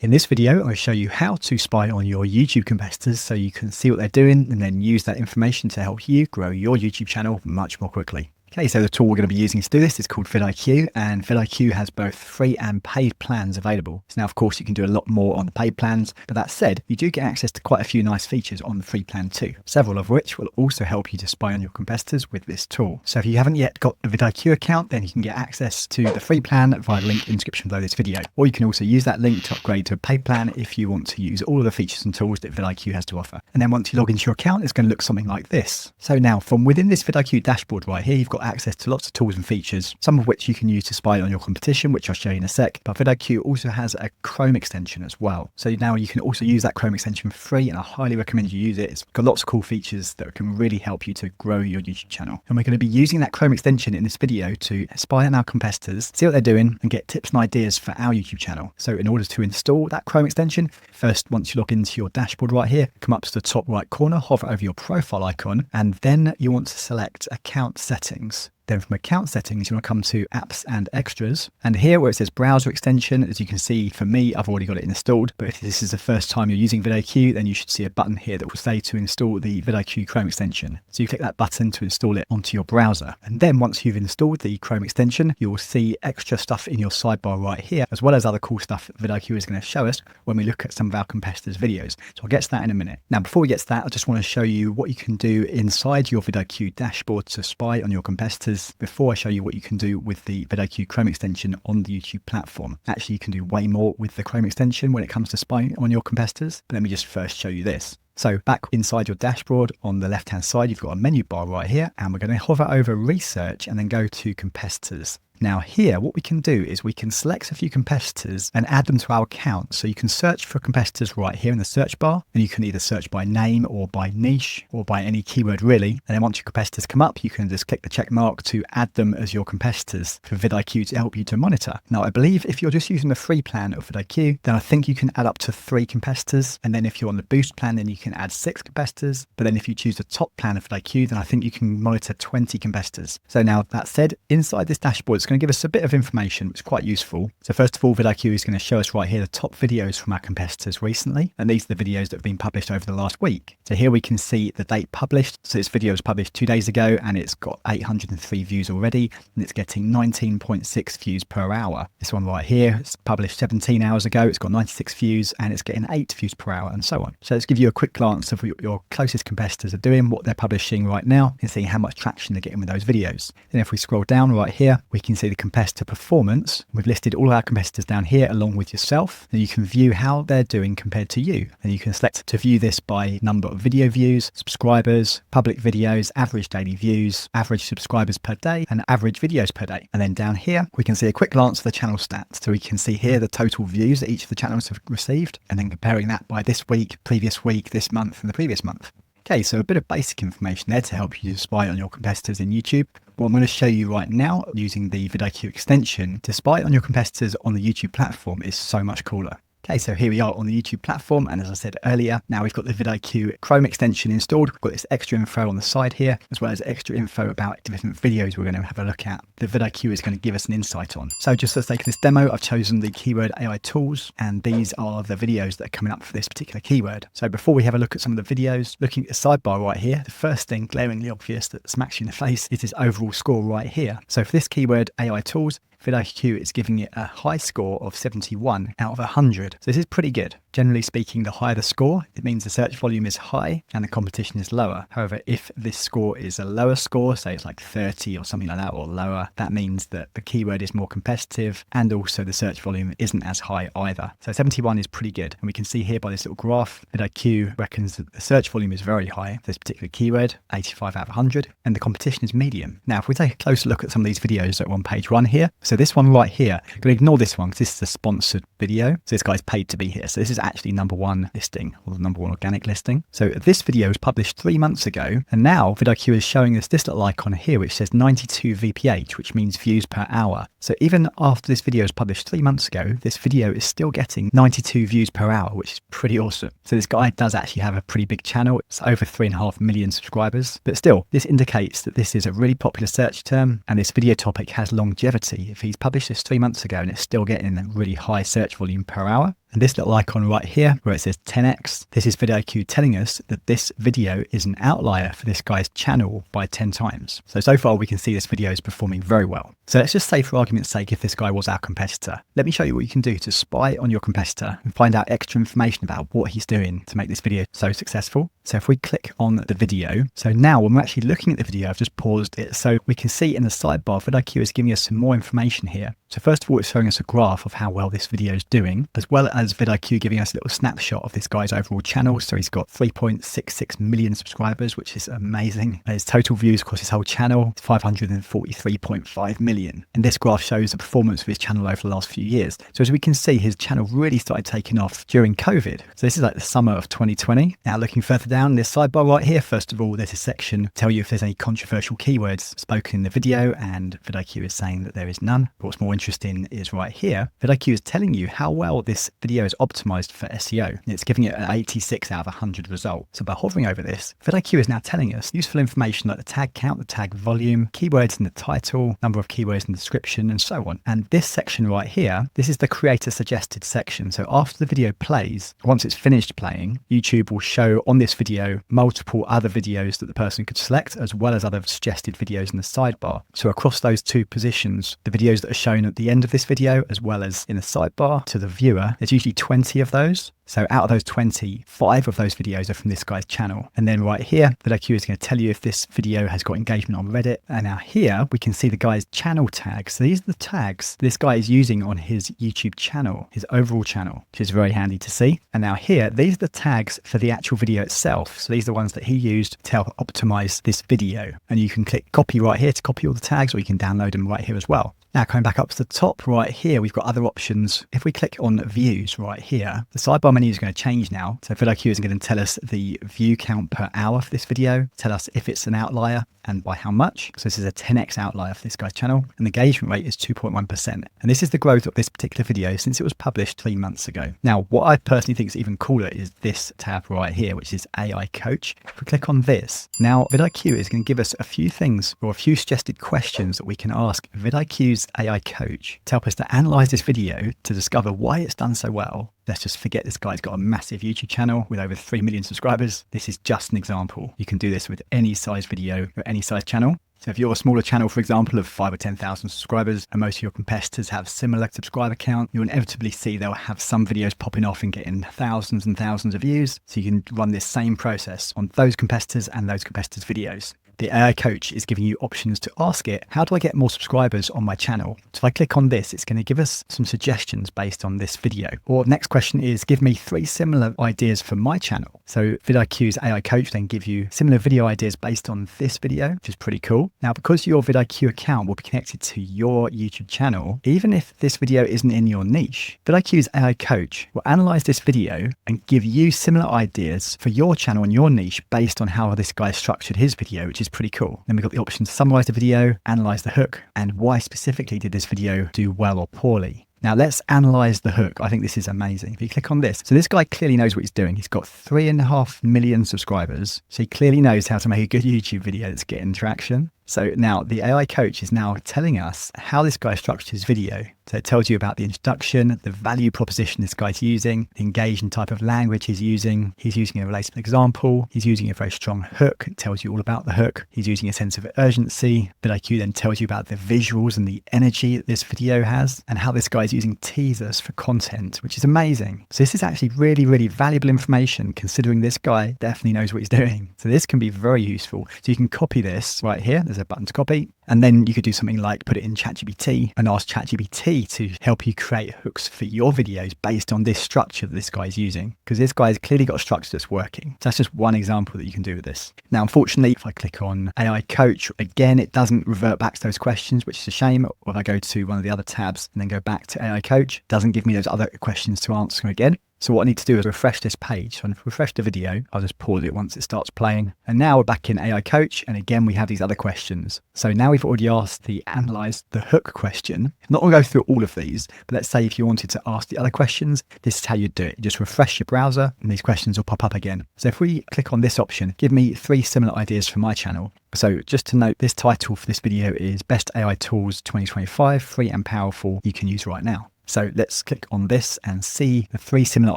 In this video, I'll show you how to spy on your YouTube competitors so you can see what they're doing and then use that information to help you grow your YouTube channel much more quickly. Okay, so the tool we're going to be using to do this is called VidIQ, and VidIQ has both free and paid plans available. So now, of course, you can do a lot more on the paid plans, but that said, you do get access to quite a few nice features on the free plan too, several of which will also help you to spy on your competitors with this tool. So if you haven't yet got a VidIQ account, then you can get access to the free plan via the link in the description below this video. Or you can also use that link to upgrade to a paid plan if you want to use all of the features and tools that VidIQ has to offer. And then once you log into your account, it's going to look something like this. So now, from within this VidIQ dashboard right here, you've got access to lots of tools and features, some of which you can use to spy on your competition, which I'll show you in a sec. But VidIQ also has a Chrome extension as well. So now you can also use that Chrome extension for free, and I highly recommend you use it. It's got lots of cool features that can really help you to grow your YouTube channel. And we're going to be using that Chrome extension in this video to spy on our competitors, see what they're doing, and get tips and ideas for our YouTube channel. So in order to install that Chrome extension, first, once you log into your dashboard right here, come up to the top right corner, hover over your profile icon, and then you want to select account settings. Then from account settings, you want to come to apps and extras. And here where it says browser extension, as you can see, for me, I've already got it installed. But if this is the first time you're using VidIQ, then you should see a button here that will say to install the VidIQ Chrome extension. So you click that button to install it onto your browser. And then once you've installed the Chrome extension, you will see extra stuff in your sidebar right here, as well as other cool stuff that VidIQ is going to show us when we look at some of our competitors' videos. So I'll get to that in a minute. Now, before we get to that, I just want to show you what you can do inside your VidIQ dashboard to spy on your competitors before I show you what you can do with the VidIQ Chrome extension on the YouTube platform. Actually, you can do way more with the Chrome extension when it comes to spying on your competitors, but let me just first show you this. So back inside your dashboard on the left-hand side, you've got a menu bar right here, and we're going to hover over research and then go to competitors. Now here, what we can do is we can select a few competitors and add them to our account. So you can search for competitors right here in the search bar, and you can either search by name or by niche or by any keyword really. And then once your competitors come up, you can just click the check mark to add them as your competitors for VidIQ to help you to monitor. Now, I believe if you're just using the free plan of VidIQ, then I think you can add up to 3 competitors. And then if you're on the boost plan, then you can add 6 competitors. But then if you choose the top plan of VidIQ, then I think you can monitor 20 competitors. So now that said, inside this dashboard, it's going to give us a bit of information, which is quite useful. So first of all, VidIQ is going to show us right here the top videos from our competitors recently. And these are the videos that have been published over the last week. So here we can see the date published. So this video was published 2 days ago and it's got 803 views already, and it's getting 19.6 views per hour. This one right here, it's published 17 hours ago. It's got 96 views and it's getting 8 views per hour and so on. So let's give you a quick glance of what your closest competitors are doing, what they're publishing right now, and seeing how much traction they're getting with those videos. Then if we scroll down right here, we can see the competitor performance. We've listed all our competitors down here along with yourself, and you can view how they're doing compared to you. And you can select to view this by number of video views, subscribers, public videos, average daily views, average subscribers per day, and average videos per day. And then down here, we can see a quick glance of the channel stats. So we can see here the total views that each of the channels have received, and then comparing that by this week, previous week, this month, and the previous month. Okay, so a bit of basic information there to help you to spy on your competitors in YouTube. What I'm going to show you right now using the VidIQ extension to spy on your competitors on the YouTube platform is so much cooler. Okay, so here we are on the YouTube platform, and as I said earlier, now we've got the VidIQ Chrome extension installed. We've got this extra info on the side here, as well as extra info about different videos we're going to have a look at. The VidIQ is going to give us an insight on. So just for the sake of this demo, I've chosen the keyword AI tools, and these are the videos that are coming up for this particular keyword. So before we have a look at some of the videos, looking at the sidebar right here, the first thing glaringly obvious that smacks you in the face is this overall score right here. So for this keyword AI tools, VidIQ is giving it a high score of 71 out of 100. So this is pretty good. Generally speaking, the higher the score, it means the search volume is high and the competition is lower. However, if this score is a lower score, say it's like 30 or something like that or lower, that means that the keyword is more competitive and also the search volume isn't as high either. So 71 is pretty good. And we can see here by this little graph, VidIQ reckons that the search volume is very high for this particular keyword, 85 out of 100, and the competition is medium. Now, if we take a closer look at some of these videos that are on page 1 here, so this one right here, I'm going to ignore this one because this is a sponsored video. So this guy's paid to be here. So this is actually #1 listing, or the #1 organic listing. So this video was published 3 months ago, and now VidIQ is showing us this little icon here which says 92 VPH, which means views per hour. So even after this video was published 3 months ago, this video is still getting 92 views per hour, which is pretty awesome. So this guy does actually have a pretty big channel. It's over 3.5 million subscribers, but still, this indicates that this is a really popular search term, and this video topic has longevity. If he's published this 3 months ago and it's still getting a really high search volume per hour, And this little icon right here where it says 10x, this is VidIQ telling us that this video is an outlier for this guy's channel by 10 times. So far we can see this video is performing very well. So let's just say, for argument's sake, if this guy was our competitor, let me show you what you can do to spy on your competitor and find out extra information about what he's doing to make this video so successful. So if we click on the video, so now when we're actually looking at the video, I've just paused it so we can see in the sidebar, VidIQ is giving us some more information here. So first of all, it's showing us a graph of how well this video is doing, as well as VidIQ giving us a little snapshot of this guy's overall channel. So he's got 3.66 million subscribers, which is amazing. His total views across his whole channel is 543.5 million. And this graph shows the performance of his channel over the last few years. So as we can see, his channel really started taking off during COVID. So this is like the summer of 2020. Now looking further down this sidebar right here, first of all, there's a section tell you if there's any controversial keywords spoken in the video, and VidIQ is saying that there is none. But what's more interesting is right here, VidIQ is telling you how well this video is optimized for SEO. It's giving it an 86 out of 100 result. So by hovering over this, VidIQ is now telling us useful information like the tag count, the tag volume, keywords in the title, number of keywords in the description, and so on. And this section right here, this is the creator suggested section. So after the video plays, once it's finished playing, YouTube will show on this video multiple other videos that the person could select, as well as other suggested videos in the sidebar. So across those two positions, the videos that are shown at the end of this video, as well as in the sidebar to the viewer, there's usually 20 of those. So out of those 20, 5 of those videos are from this guy's channel. And then right here, VidIQ is going to tell you if this video has got engagement on Reddit. And now here we can see the guy's channel tags. So these are the tags this guy is using on his YouTube channel, his overall channel, which is very handy to see. And now here, these are the tags for the actual video itself. So these are the ones that he used to help optimize this video. And you can click copy right here to copy all the tags, or you can download them right here as well. Now coming back up to the top right here, we've got other options. If we click on views right here, the sidebar menu is going to change now. So VidIQ is going to tell us the view count per hour for this video, tell us if it's an outlier and by how much. So this is a 10x outlier for this guy's channel, and the engagement rate is 2.1%. And this is the growth of this particular video since it was published 3 months ago. Now, what I personally think is even cooler is this tab right here, which is AI Coach. If we click on this, now VidIQ is going to give us a few things or a few suggested questions that we can ask VidIQ's AI Coach to help us to analyze this video to discover why it's done so well. Let's just forget this guy's got a massive YouTube channel with over 3 million subscribers. This is just an example. You can do this with any size video or any size channel. So if you're a smaller channel, for example, of 5 or 10,000 subscribers, and most of your competitors have similar subscriber count, you'll inevitably see they'll have some videos popping off and getting thousands and thousands of views. So you can run this same process on those competitors and those competitors' videos. The AI Coach is giving you options to ask it, how do I get more subscribers on my channel? So if I click on this, it's going to give us some suggestions based on this video. Or next question is, give me 3 similar ideas for my channel. So VidIQ's AI Coach then give you similar video ideas based on this video, which is pretty cool. Now, because your VidIQ account will be connected to your YouTube channel, even if this video isn't in your niche, VidIQ's AI Coach will analyze this video and give you similar ideas for your channel and your niche based on how this guy structured his video, which is pretty cool. Then we've got the option to summarize the video, analyze the hook, and why specifically did this video do well or poorly. Now let's analyze the hook. I think this is amazing. If you click on this, so this guy clearly knows what he's doing. He's got 3.5 million subscribers. So he clearly knows how to make a good YouTube video that's getting traction. So now the AI Coach is now telling us how this guy structured his video. So it tells you about the introduction, the value proposition this guy's using, the engaging type of language he's using a relatable example, he's using a very strong hook, it tells you all about the hook, he's using a sense of urgency. VidIQ then tells you about the visuals and the energy that this video has, and how this guy's using teasers for content, which is amazing. So this is actually really, really valuable information, considering this guy definitely knows what he's doing. So this can be very useful. So you can copy this right here, there's a button to copy, and then you could do something like put it in ChatGPT and ask ChatGPT to help you create hooks for your videos based on this structure that this guy's using, because this guy's clearly got a structure that's working. So that's just one example that you can do with this. Now, unfortunately, if I click on AI Coach, again, it doesn't revert back to those questions, which is a shame. Or if I go to one of the other tabs and then go back to AI Coach, it doesn't give me those other questions to answer again. So what I need to do is refresh this page. So I'll refresh the video. I'll just pause it once it starts playing. And now we're back in AI Coach. And again, we have these other questions. So now we've already asked the analyze the hook question. I'm not going to go through all of these, but let's say if you wanted to ask the other questions, this is how you do it. You just refresh your browser and these questions will pop up again. So if we click on this option, give me 3 similar ideas for my channel. So just to note, this title for this video is Best AI Tools 2025, Free and Powerful You Can Use Right Now. So let's click on this and see the 3 similar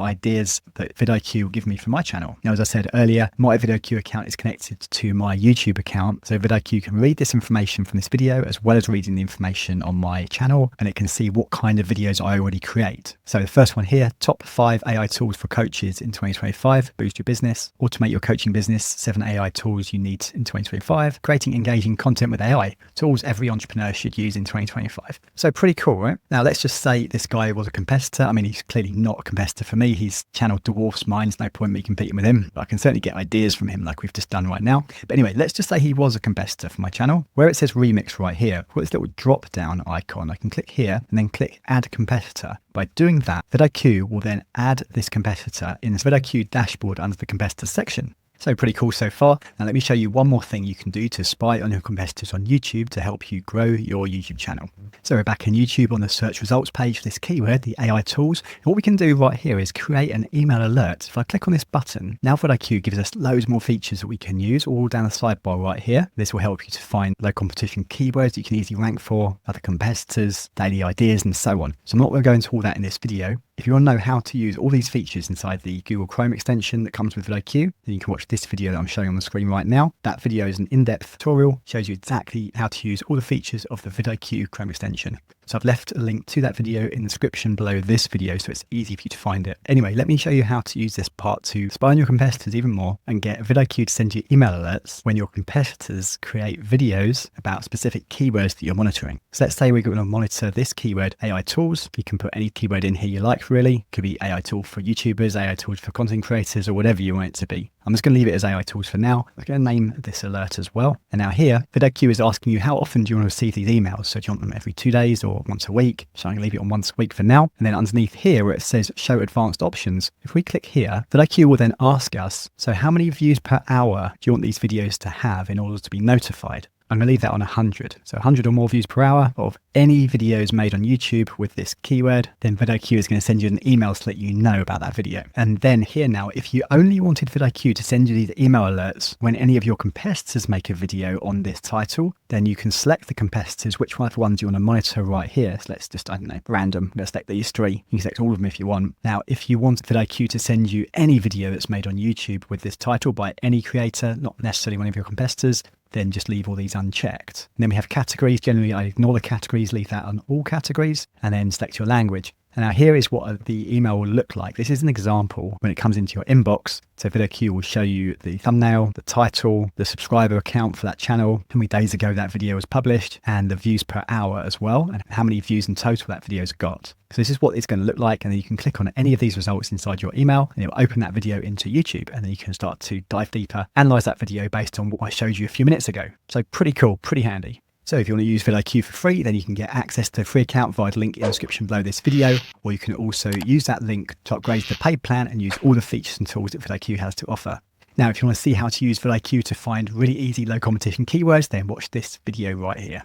ideas that vidIQ will give me for my channel. Now, as I said earlier, my vidIQ account is connected to my YouTube account. So vidIQ can read this information from this video as well as reading the information on my channel, and it can see what kind of videos I already create. So the first one here, top 5 AI tools for coaches in 2025, boost your business, automate your coaching business, 7 AI tools you need in 2025, creating engaging content with AI, tools every entrepreneur should use in 2025. So pretty cool, right? Now let's just say this guy was a competitor. I mean, he's clearly not a competitor for me. His channel dwarfs mine. There's no point me competing with him, but I can certainly get ideas from him like we've just done right now. But anyway, let's just say he was a competitor for my channel. Where it says remix right here, I've got this little drop down icon. I can click here and then click add competitor. By doing that, vidIQ will then add this competitor in this vidIQ dashboard under the competitors section. So pretty cool so far. Now let me show you one more thing you can do to spy on your competitors on YouTube to help you grow your YouTube channel. So we're back in YouTube on the search results page for this keyword, the AI tools. And what we can do right here is create an email alert. If I click on this button, now vidIQ gives us loads more features that we can use all down the sidebar right here. This will help you to find low competition keywords you can easily rank for, other competitors, daily ideas, and so on. So I'm not going to go into all that in this video. If you want to know how to use all these features inside the Google Chrome extension that comes with vidIQ, then you can watch this video that I'm showing on the screen right now. That video is an in-depth tutorial, shows you exactly how to use all the features of the vidIQ Chrome extension. So I've left a link to that video in the description below this video, so it's easy for you to find it. Anyway, let me show you how to use this part to spy on your competitors even more and get vidIQ to send you email alerts when your competitors create videos about specific keywords that you're monitoring. So let's say we're going to monitor this keyword, AI tools. You can put any keyword in here you like, really. Could be AI tool for YouTubers, AI tools for content creators, or whatever you want it to be. I'm just going to leave it as AI tools for now. I'm going to name this alert as well. And now here, vidIQ is asking you how often do you want to receive these emails? So do you want them every 2 days or once a week? So I'm going to leave it on once a week for now. And then underneath here where it says show advanced options, if we click here, vidIQ will then ask us, so how many views per hour do you want these videos to have in order to be notified? I'm going to leave that on 100. So 100 or more views per hour of any videos made on YouTube with this keyword, then vidIQ is going to send you an email to let you know about that video. And then here now, if you only wanted vidIQ to send you these email alerts when any of your competitors make a video on this title, then you can select the competitors, which one of the ones you want to monitor right here. So let's just, I don't know, random. I'm going to select these 3. You can select all of them if you want. Now, if you want vidIQ to send you any video that's made on YouTube with this title by any creator, not necessarily one of your competitors, then just leave all these unchecked. And then we have categories. Generally, I ignore the categories, leave that on all categories, and then select your language. And now here is what the email will look like. This is an example when it comes into your inbox. So vidIQ will show you the thumbnail, the title, the subscriber account for that channel, how many days ago that video was published, and the views per hour as well, and how many views in total that video's got. So this is what it's going to look like, and then you can click on any of these results inside your email, and it will open that video into YouTube, and then you can start to dive deeper, analyze that video based on what I showed you a few minutes ago. So pretty cool, pretty handy. So if you want to use vidIQ for free, then you can get access to a free account via the link in the description below this video, or you can also use that link to upgrade to the paid plan and use all the features and tools that vidIQ has to offer. Now, if you want to see how to use vidIQ to find really easy low competition keywords, then watch this video right here.